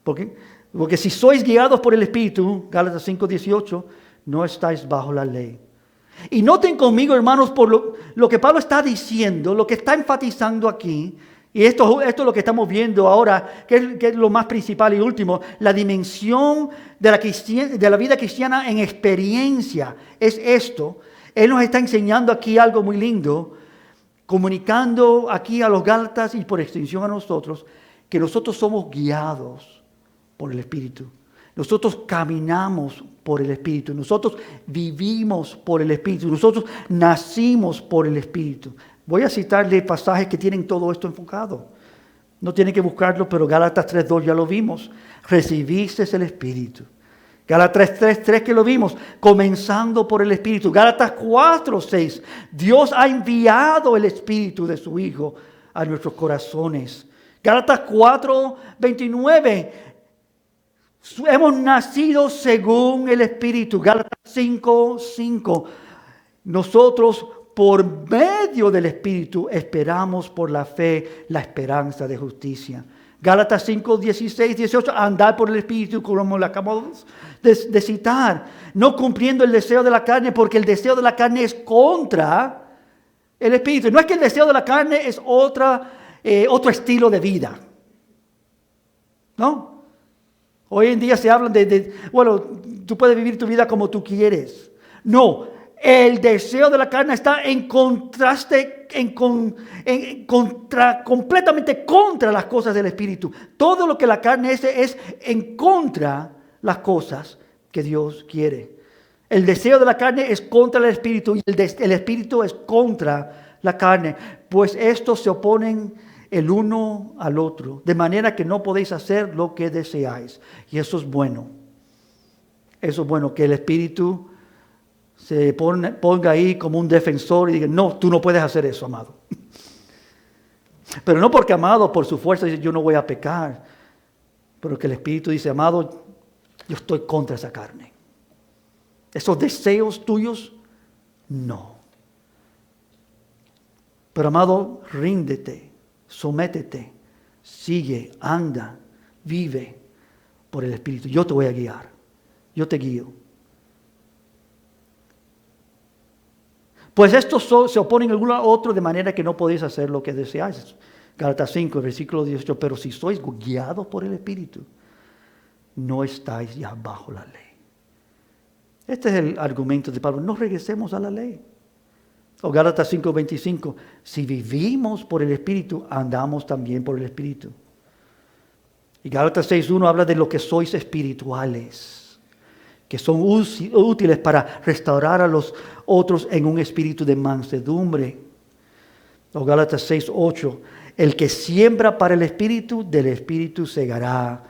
Speaker 1: Porque si sois guiados por el Espíritu, Gálatas 5:18, no estáis bajo la ley. Y noten conmigo, hermanos, por lo que Pablo está diciendo, lo que está enfatizando aquí, y esto es lo que estamos viendo ahora, que es lo más principal y último, la dimensión de la vida cristiana en experiencia, es esto. Él nos está enseñando aquí algo muy lindo, comunicando aquí a los Gálatas y por extensión a nosotros, que nosotros somos guiados por el Espíritu. Nosotros caminamos por el Espíritu. Nosotros vivimos por el Espíritu. Nosotros nacimos por el Espíritu. Voy a citarle pasajes que tienen todo esto enfocado. No tienen que buscarlo, pero Gálatas 3:2 ya lo vimos. Recibiste el Espíritu. Gálatas 3:3 que lo vimos, comenzando por el Espíritu. Gálatas 4:6, Dios ha enviado el Espíritu de su Hijo a nuestros corazones. Gálatas 4:29, hemos nacido según el Espíritu. Gálatas 5:5. Nosotros por medio del Espíritu esperamos por la fe la esperanza de justicia. Gálatas 5:16, 18. Andar por el Espíritu, como lo acabamos de citar. No cumpliendo el deseo de la carne, porque el deseo de la carne es contra el Espíritu. No es que el deseo de la carne es otro estilo de vida. ¿No? Hoy en día se habla bueno, tú puedes vivir tu vida como tú quieres. No, el deseo de la carne está en contraste, completamente contra las cosas del Espíritu. Todo lo que la carne es en contra las cosas que Dios quiere. El deseo de la carne es contra el Espíritu y el Espíritu es contra la carne, pues estos se oponen el uno al otro, de manera que no podéis hacer lo que deseáis. Y eso es bueno. Eso es bueno, que el Espíritu se ponga ahí como un defensor y diga, no, tú no puedes hacer eso, amado. Pero no porque amado por su fuerza dice, yo no voy a pecar. Pero que el Espíritu dice, amado, yo estoy contra esa carne. Esos deseos tuyos, no. Pero amado, ríndete, sométete, sigue, anda, vive por el Espíritu. Yo te voy a guiar, yo te guío. Pues estos se oponen el uno al otro de manera que no podéis hacer lo que deseáis. Gálatas 5, versículo 18. Pero si sois guiados por el Espíritu, no estáis ya bajo la ley. Este es el argumento de Pablo. No regresemos a la ley. O Gálatas 5, 25. Si vivimos por el Espíritu, andamos también por el Espíritu. Y Gálatas 6, 1 habla de lo que sois espirituales, que son útiles para restaurar a los otros en un espíritu de mansedumbre. O Gálatas 6, 8. El que siembra para el Espíritu, del Espíritu segará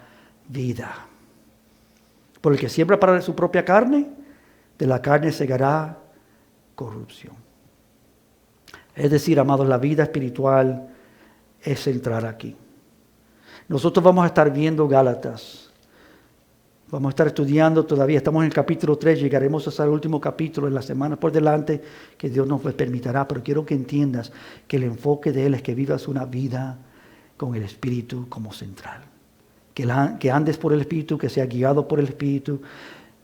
Speaker 1: vida. Por el que siembra para su propia carne, de la carne segará corrupción. Es decir, amados, la vida espiritual es entrar aquí. Nosotros vamos a estar viendo Gálatas. Vamos a estar estudiando todavía. Estamos en el capítulo 3. Llegaremos hasta el último capítulo en la semana por delante que Dios nos permitirá. Pero quiero que entiendas que el enfoque de Él es que vivas una vida con el Espíritu como central. Que andes por el Espíritu, que seas guiado por el Espíritu,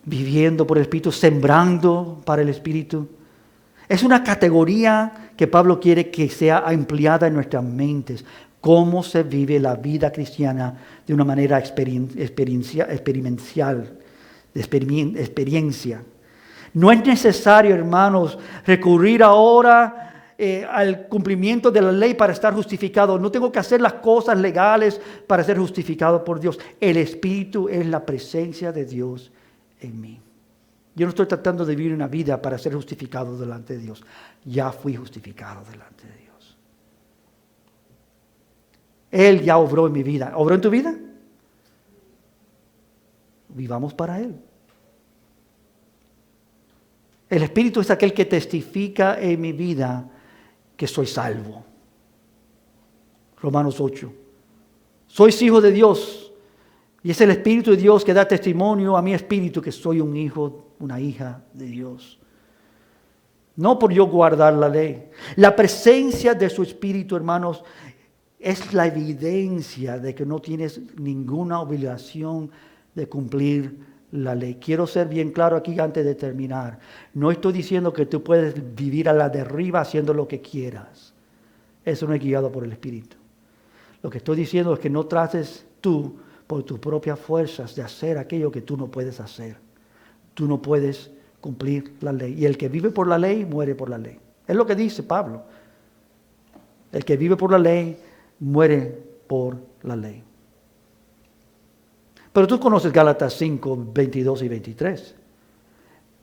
Speaker 1: viviendo por el Espíritu, sembrando para el Espíritu. Es una categoría que Pablo quiere que sea empleada en nuestras mentes. Cómo se vive la vida cristiana de una manera experiencia. No es necesario, hermanos, recurrir ahora al cumplimiento de la ley para estar justificado. No tengo que hacer las cosas legales para ser justificado por Dios. El Espíritu es la presencia de Dios en mí. Yo no estoy tratando de vivir una vida para ser justificado delante de Dios. Ya fui justificado delante de Dios. Él ya obró en mi vida. ¿Obró en tu vida? Vivamos para Él. El Espíritu es aquel que testifica en mi vida que soy salvo. Romanos 8. Sois hijos de Dios. Y es el Espíritu de Dios que da testimonio a mi espíritu que soy un hijo, una hija de Dios. No por yo guardar la ley. La presencia de su Espíritu, hermanos, es la evidencia de que no tienes ninguna obligación de cumplir la ley. Quiero ser bien claro aquí antes de terminar. No estoy diciendo que tú puedes vivir a la deriva haciendo lo que quieras. Eso no es guiado por el Espíritu. Lo que estoy diciendo es que no trates tú por tus propias fuerzas de hacer aquello que tú no puedes hacer. Tú no puedes cumplir la ley. Y el que vive por la ley, muere por la ley. Es lo que dice Pablo. El que vive por la ley, muere por la ley. Pero tú conoces Gálatas 5, 22 y 23.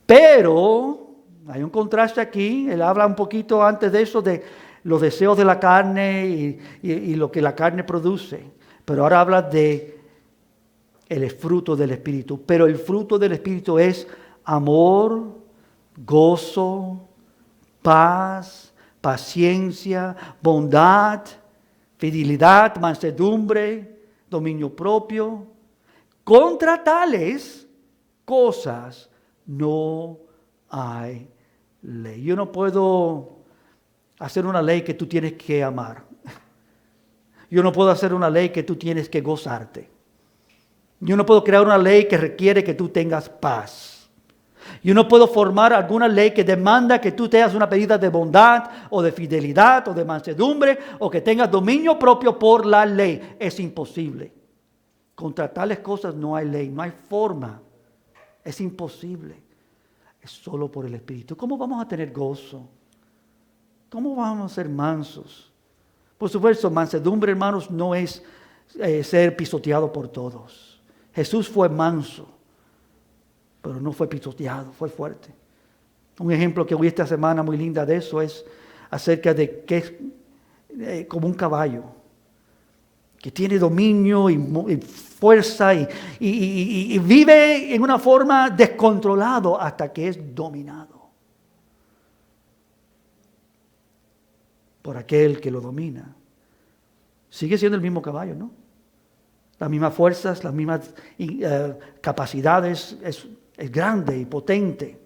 Speaker 1: Pero hay un contraste aquí. Él habla un poquito antes de eso de los deseos de la carne y lo que la carne produce. Pero ahora habla de el fruto del Espíritu. Pero el fruto del Espíritu es amor, gozo, paz, paciencia, bondad, fidelidad, mansedumbre, dominio propio. Contra tales cosas no hay ley. Yo no puedo hacer una ley que tú tienes que amar. Yo no puedo hacer una ley que tú tienes que gozarte. Yo no puedo crear una ley que requiere que tú tengas paz. Yo no puedo formar alguna ley que demanda que tú tengas una medida de bondad o de fidelidad o de mansedumbre o que tengas dominio propio por la ley. Es imposible. Contra tales cosas no hay ley, no hay forma. Es imposible. Es solo por el Espíritu. ¿Cómo vamos a tener gozo? ¿Cómo vamos a ser mansos? Por supuesto, mansedumbre, hermanos, no es ser pisoteado por todos. Jesús fue manso, pero no fue pisoteado, fue fuerte. Un ejemplo que vi esta semana muy linda de eso es acerca de que es como un caballo, que tiene dominio y fuerza y vive en una forma descontrolado hasta que es dominado por aquel que lo domina. Sigue siendo el mismo caballo, ¿no? Las mismas fuerzas, las mismas capacidades, es grande y potente.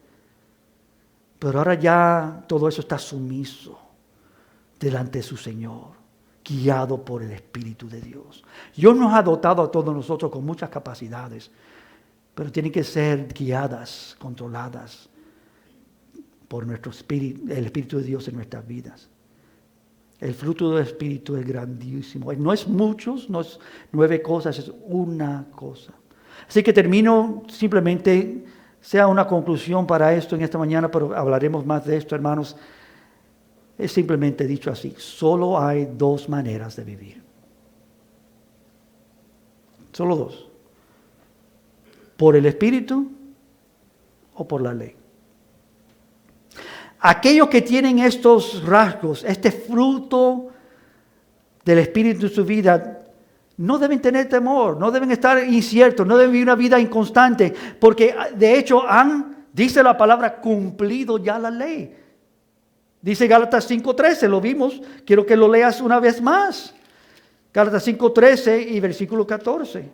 Speaker 1: Pero ahora ya todo eso está sumiso delante de su Señor, guiado por el Espíritu de Dios. Dios nos ha dotado a todos nosotros con muchas capacidades, pero tienen que ser guiadas, controladas por nuestro Espíritu, el Espíritu de Dios en nuestras vidas. El fruto del Espíritu es grandísimo. No es muchos, no es 9 cosas, es una cosa. Así que termino simplemente, sea una conclusión para esto en esta mañana, pero hablaremos más de esto, hermanos. Es simplemente dicho así: solo hay 2 maneras de vivir. Solo 2. Por el Espíritu o por la ley. Aquellos que tienen estos rasgos, este fruto del Espíritu en su vida, no deben tener temor, no deben estar inciertos, no deben vivir una vida inconstante, porque de hecho dice la palabra, cumplido ya la ley. Dice Gálatas 5:13, lo vimos, quiero que lo leas una vez más. Gálatas 5:13 y versículo 14.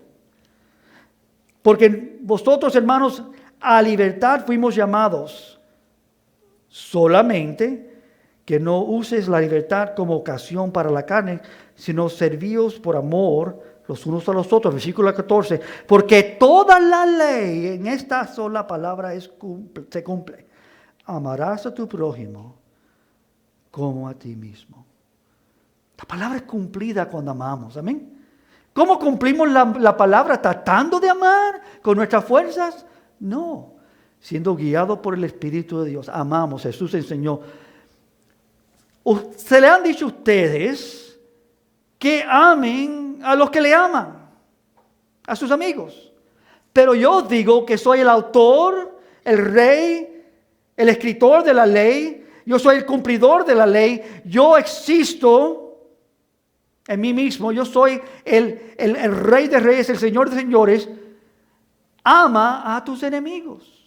Speaker 1: Porque vosotros, hermanos, a libertad fuimos llamados. Solamente que no uses la libertad como ocasión para la carne, sino servíos por amor los unos a los otros. Versículo 14. Porque toda la ley en esta sola palabra se cumple. Amarás a tu prójimo como a ti mismo. La palabra es cumplida cuando amamos. Amén. ¿Cómo cumplimos la palabra? ¿Tratando de amar con nuestras fuerzas? No. Siendo guiados por el Espíritu de Dios. Amamos. Jesús enseñó. Se le han dicho a ustedes que amen a los que le aman, a sus amigos. Pero yo os digo que soy el autor, el rey, el escritor de la ley. Yo soy el cumplidor de la ley. Yo existo en mí mismo. Yo soy el rey de reyes, el señor de señores. Ama a tus enemigos.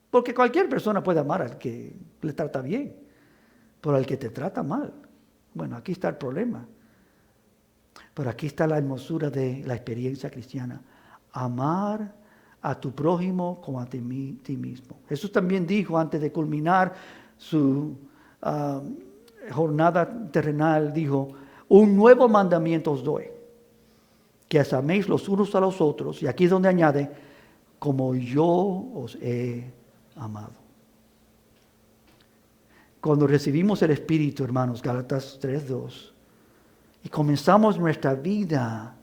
Speaker 1: Porque cualquier persona puede amar al que le trata bien, pero al que te trata mal. Bueno, aquí está el problema. Pero aquí está la hermosura de la experiencia cristiana. Amar a tu prójimo como a ti mismo. Jesús también dijo antes de culminar su jornada terrenal, dijo, un nuevo mandamiento os doy, que os améis los unos a los otros, y aquí es donde añade, como yo os he amado. Cuando recibimos el Espíritu, hermanos, Gálatas 3:2, y comenzamos nuestra vida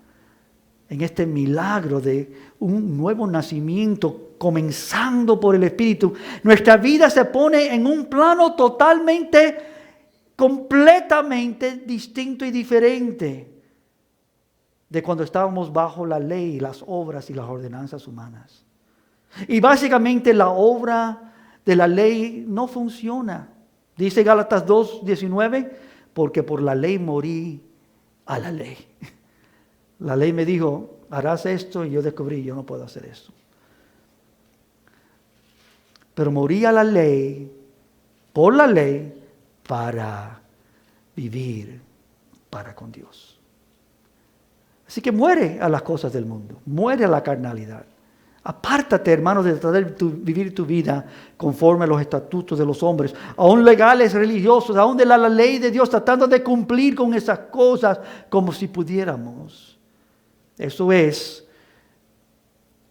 Speaker 1: en este milagro de un nuevo nacimiento, comenzando por el Espíritu, nuestra vida se pone en un plano completamente distinto y diferente de cuando estábamos bajo la ley, las obras y las ordenanzas humanas. Y básicamente la obra de la ley no funciona. Dice Gálatas 2:19, porque por la ley morí a la ley. La ley me dijo, harás esto, y yo descubrí, yo no puedo hacer esto. Pero morí a la ley, por la ley, para vivir para con Dios. Así que muere a las cosas del mundo, muere a la carnalidad. Apártate, hermanos, de tratar de vivir tu vida conforme a los estatutos de los hombres, aún legales, religiosos, aún de la ley de Dios, tratando de cumplir con esas cosas como si pudiéramos. Eso es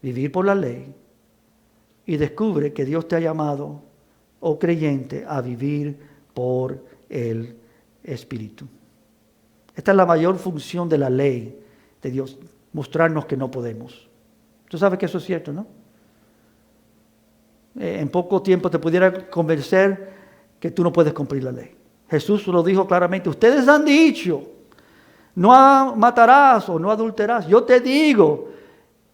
Speaker 1: vivir por la ley y descubre que Dios te ha llamado, oh creyente, a vivir por el Espíritu. Esta es la mayor función de la ley de Dios, mostrarnos que no podemos. Tú sabes que eso es cierto, ¿no? En poco tiempo te pudiera convencer que tú no puedes cumplir la ley. Jesús lo dijo claramente. Ustedes han dicho, no matarás o no adulterarás. Yo te digo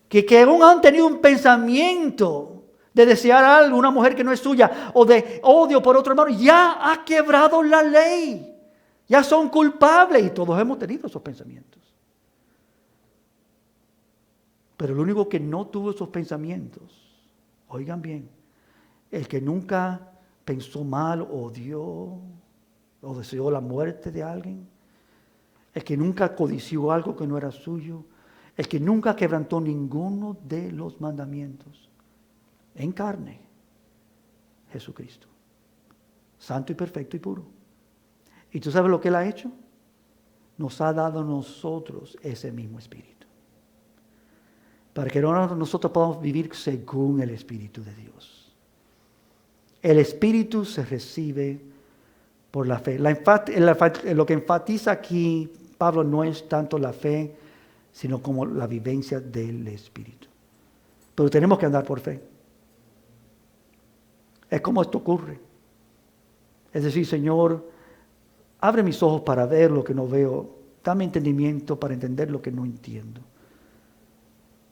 Speaker 1: que aún han tenido un pensamiento de desear algo, una mujer que no es suya, o de odio por otro hermano, ya ha quebrado la ley. Ya son culpables y todos hemos tenido esos pensamientos. Pero el único que no tuvo esos pensamientos, oigan bien, el que nunca pensó mal, odió o deseó la muerte de alguien, el que nunca codició algo que no era suyo, el que nunca quebrantó ninguno de los mandamientos, en carne, Jesucristo, santo y perfecto y puro. ¿Y tú sabes lo que Él ha hecho? Nos ha dado a nosotros ese mismo espíritu, para que nosotros podamos vivir según el Espíritu de Dios. El Espíritu se recibe por la fe. Lo que enfatiza aquí Pablo no es tanto la fe, sino como la vivencia del Espíritu. Pero tenemos que andar por fe. Es como esto ocurre. Es decir, Señor, abre mis ojos para ver lo que no veo. Dame entendimiento para entender lo que no entiendo.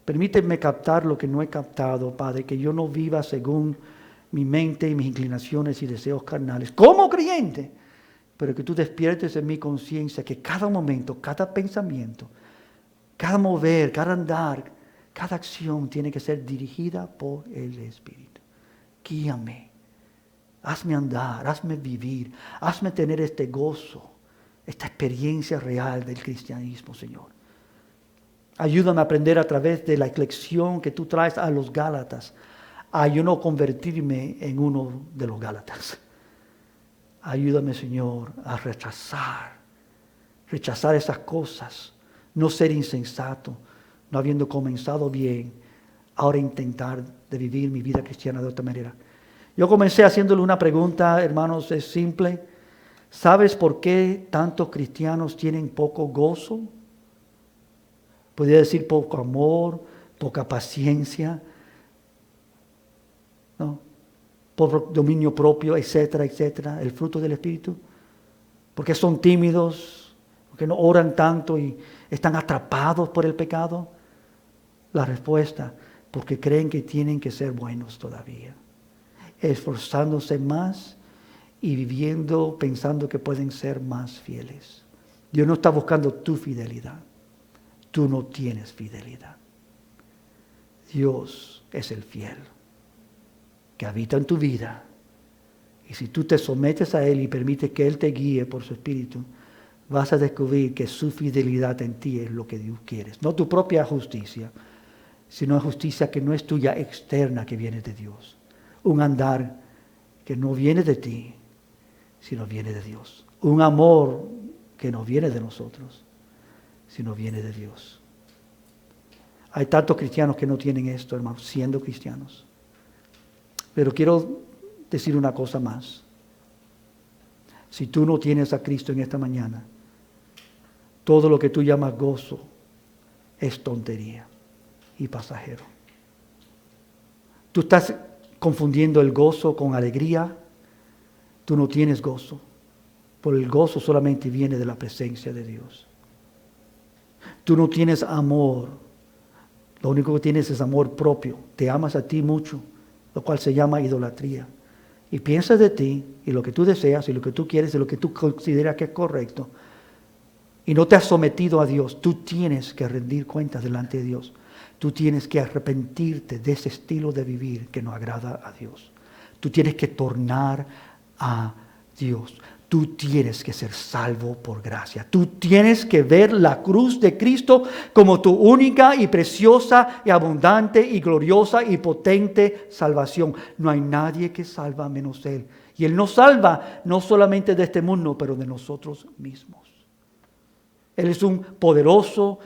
Speaker 1: Permíteme captar lo que no he captado, Padre, que yo no viva según mi mente y mis inclinaciones y deseos carnales, como creyente, pero que tú despiertes en mi conciencia que cada momento, cada pensamiento, cada mover, cada andar, cada acción tiene que ser dirigida por el Espíritu. Guíame, hazme andar, hazme vivir, hazme tener este gozo, esta experiencia real del cristianismo, Señor. Ayúdame a aprender a través de la lección que tú traes a los Gálatas, a yo no convertirme en uno de los Gálatas. Ayúdame, Señor, a rechazar esas cosas, no ser insensato, no habiendo comenzado bien, ahora intentar de vivir mi vida cristiana de otra manera. Yo comencé haciéndole una pregunta, hermanos, es simple. ¿Sabes por qué tantos cristianos tienen poco gozo? Podría decir poco amor, poca paciencia, ¿no? Por dominio propio, etcétera, etcétera, el fruto del Espíritu. Porque son tímidos, porque no oran tanto y están atrapados por el pecado. La respuesta, porque creen que tienen que ser buenos todavía, esforzándose más y viviendo pensando que pueden ser más fieles. Dios no está buscando tu fidelidad. Tú no tienes fidelidad. Dios es el fiel, que habita en tu vida. Y si tú te sometes a Él y permites que Él te guíe por su Espíritu, vas a descubrir que su fidelidad en ti es lo que Dios quiere. No tu propia justicia, sino justicia que no es tuya, externa, que viene de Dios. Un andar que no viene de ti, sino viene de Dios. Un amor que no viene de nosotros, sino viene de Dios. Hay tantos cristianos que no tienen esto, hermanos, siendo cristianos. Pero quiero decir una cosa más. Si tú no tienes a Cristo en esta mañana, todo lo que tú llamas gozo es tontería y pasajero. Tú estás confundiendo el gozo con alegría. Tú no tienes gozo, porque el gozo solamente viene de la presencia de Dios. Tú no tienes amor, lo único que tienes es amor propio. Te amas a ti mucho, lo cual se llama idolatría. Y piensas de ti y lo que tú deseas y lo que tú quieres y lo que tú consideras que es correcto. Y no te has sometido a Dios. Tú tienes que rendir cuentas delante de Dios. Tú tienes que arrepentirte de ese estilo de vivir que no agrada a Dios. Tú tienes que tornar a Dios. Tú tienes que ser salvo por gracia. Tú tienes que ver la cruz de Cristo como tu única y preciosa y abundante y gloriosa y potente salvación. No hay nadie que salva menos Él. Y Él nos salva no solamente de este mundo, pero de nosotros mismos. Él es un poderoso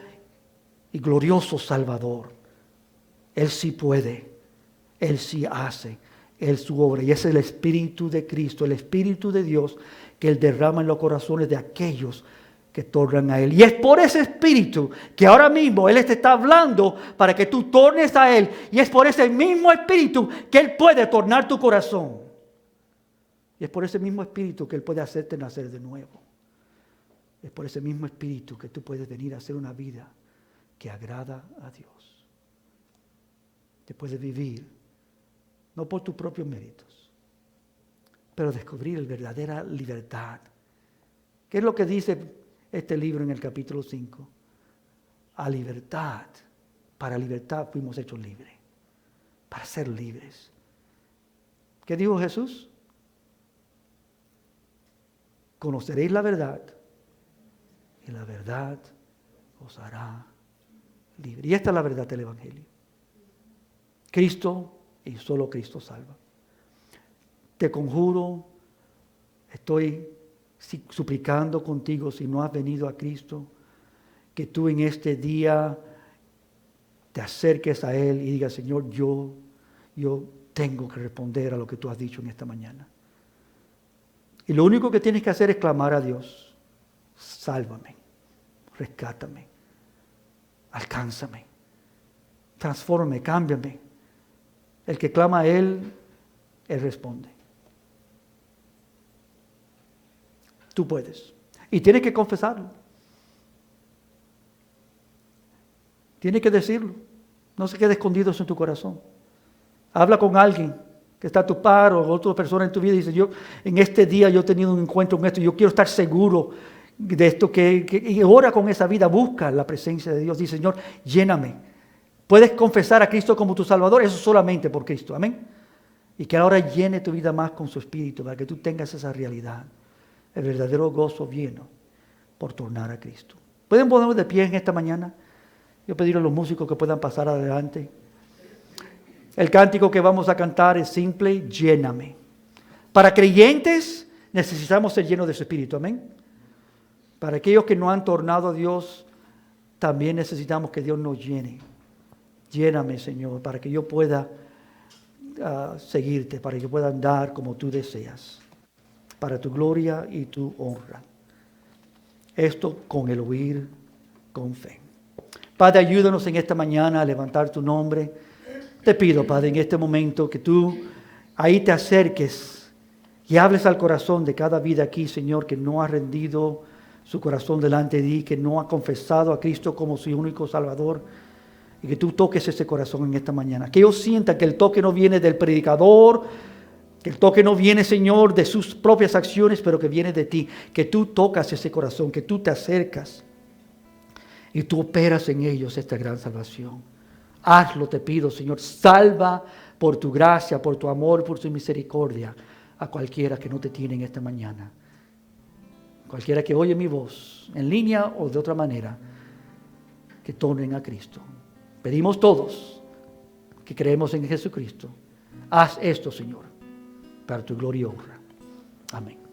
Speaker 1: y glorioso Salvador. Él sí puede. Él sí hace. Él su obra. Y es el Espíritu de Cristo, el Espíritu de Dios que Él derrama en los corazones de aquellos que tornan a Él. Y es por ese Espíritu que ahora mismo Él te está hablando para que tú tornes a Él. Y es por ese mismo Espíritu que Él puede tornar tu corazón. Y es por ese mismo Espíritu que Él puede hacerte nacer de nuevo. Es por ese mismo Espíritu que tú puedes venir a hacer una vida que agrada a Dios. Te puedes vivir no por tus propios méritos, pero descubrir la verdadera libertad. ¿Qué es lo que dice este libro en el capítulo 5? A libertad, para libertad fuimos hechos libres, para ser libres. ¿Qué dijo Jesús? Conoceréis la verdad y la verdad os hará libre. Y esta es la verdad del Evangelio. Cristo y solo Cristo salva. Te conjuro, estoy suplicando contigo, si no has venido a Cristo, que tú en este día te acerques a Él y digas, Señor, yo tengo que responder a lo que tú has dicho en esta mañana. Y lo único que tienes que hacer es clamar a Dios. Sálvame, rescátame, alcánzame, transfórmame, cámbiame. El que clama a Él responde. Tú puedes. Y tienes que confesarlo. Tienes que decirlo. No se quede escondido eso en tu corazón. Habla con alguien que está a tu par o otra persona en tu vida y dice, yo en este día yo he tenido un encuentro con esto, yo quiero estar seguro de esto, y ora con esa vida, busca la presencia de Dios. Dice, Señor, lléname. Puedes confesar a Cristo como tu Salvador, eso solamente por Cristo, amén. Y que ahora llene tu vida más con su Espíritu, para que tú tengas esa realidad, el verdadero gozo viene por tornar a Cristo. ¿Pueden ponernos de pie en esta mañana? Yo pediré a los músicos que puedan pasar adelante. El cántico que vamos a cantar es simple, lléname. Para creyentes necesitamos ser llenos de su Espíritu, amén. Para aquellos que no han tornado a Dios, también necesitamos que Dios nos llene. Lléname, Señor, para que yo pueda seguirte, para que pueda andar como tú deseas, para tu gloria y tu honra. Esto con el oír, con fe. Padre, ayúdanos en esta mañana a levantar tu nombre. Te pido, Padre, en este momento que tú ahí te acerques y hables al corazón de cada vida aquí, Señor, que no ha rendido su corazón delante de ti, que no ha confesado a Cristo como su único Salvador, y que tú toques ese corazón en esta mañana. Que ellos sientan que el toque no viene del predicador, que el toque no viene, Señor, de sus propias acciones, pero que viene de ti. Que tú tocas ese corazón, que tú te acercas y tú operas en ellos esta gran salvación. Hazlo, te pido, Señor. Salva por tu gracia, por tu amor, por tu misericordia a cualquiera que no te tiene en esta mañana. Cualquiera que oye mi voz, en línea o de otra manera, que tornen a Cristo. Pedimos todos que creemos en Jesucristo. Haz esto, Señor, para tu gloria y honra. Amén.